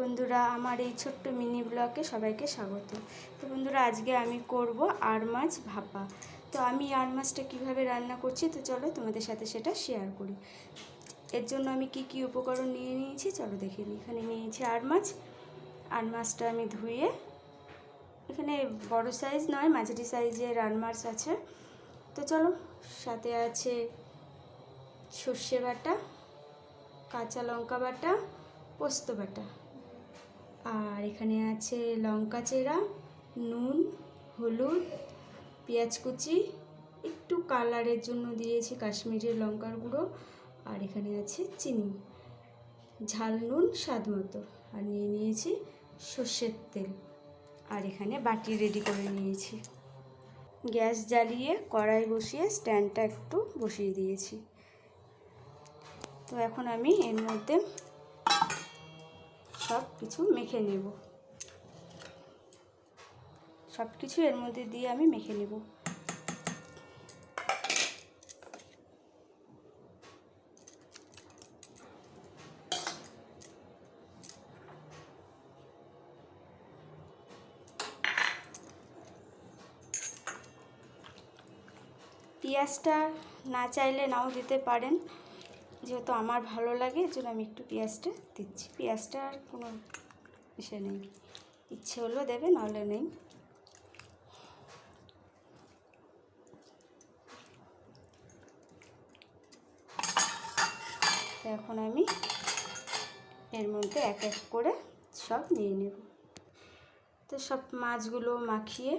বন্ধুরা, আমার এই ছোট্ট মিনি ব্লগে সবাইকে স্বাগত। তো বন্ধুরা, আজকে আমি করব আর মাছ ভাপা। তো আমি আর মাছটা কীভাবে রান্না করছি তো চলো তোমাদের সাথে সেটা শেয়ার করি। এর জন্য আমি কি কি উপকরণ নিয়ে নিয়েছি চলো দেখে নিই। এখানে নিয়েছি আর মাছটা আমি ধুয়ে, এখানে বড় সাইজ নয় মাঝারি সাইজের আর মাছ আছে। তো চলো, সাথে আছে সর্ষে বাটা, কাঁচা লঙ্কা বাটা, পোস্ত বাটা, আর এখানে আছে লঙ্কা চেরা, নুন, হলুদ, পেঁয়াজ কুচি, একটু কালারের জন্য দিয়েছি কাশ্মীরি লঙ্কার গুঁড়ো, আর এখানে আছে চিনি, ঝাল নুন স্বাদ মতো, আর নিয়ে নিয়েছি সর্ষের তেল, আর এখানে বাটি রেডি করে নিয়েছি। গ্যাস জ্বালিয়ে কড়াই বসিয়ে স্ট্যান্ডটা একটু বসিয়ে দিয়েছি। তো এখন আমি এর মধ্যে সব কিছু মেখে নেব, সব কিছু এর মধ্যে দিয়ে আমি মেখে নেব। পেঁয়াজটা না চাইলে নাও দিতে পারেন, যেহেতু আমার ভালো লাগে এর জন্য আমি একটু পেঁয়াজটা দিচ্ছি। পেঁয়াজটা আর কোনো ইসে নেই, ইচ্ছে হলেও দেবে নাহলে নেই। এখন আমি এর মধ্যে এক এক করে সব নিয়ে নেব। তো সব মাছগুলো মাখিয়ে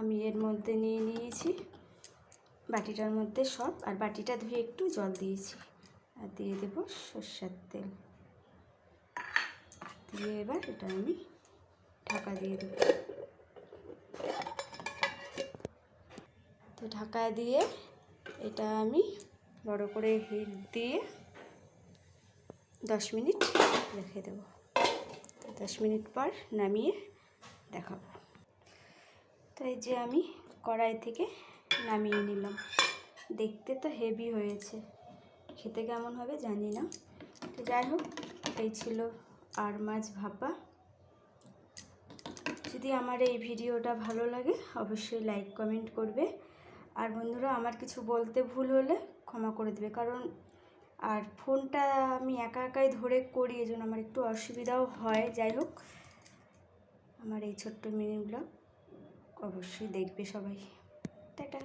আমি এর মধ্যে নিয়ে নিয়েছি বাটিটার মধ্যে সব, আর বাটিটা ধুয়ে একটু জল দিয়েছি, আর দিয়ে দেব সর্ষের তেল দিয়ে এবার এটা আমি ঢাকা দিয়ে দেব। তো ঢাকা দিয়ে এটা আমি বড় করে হিট দিয়ে 10 মিনিট রেখে দেব। 10 মিনিট পর নামিয়ে দেখাবো। তো এই যে আমি কড়াই থেকে নামিয়ে নিলাম। দেখতে তো হেভি হয়েছে, খেতে কেমন হবে জানি না। তো যাই হোক, এই ছিল আর মাছ ভাপা। যদি আমার এই ভিডিওটা ভালো লাগে অবশ্যই লাইক কমেন্ট করবে, আর বন্ধুরা আমার কিছু বলতে ভুল হলে ক্ষমা করে দেবে, কারণ আর ফোনটা আমি একা একাই ধরে করি, এই জন্য আমার একটু অসুবিধাও হয়। যাই হোক, আমার এই ছোট্ট মিনি ব্লগ অবশ্যই দেখবে সবাই। টাটা।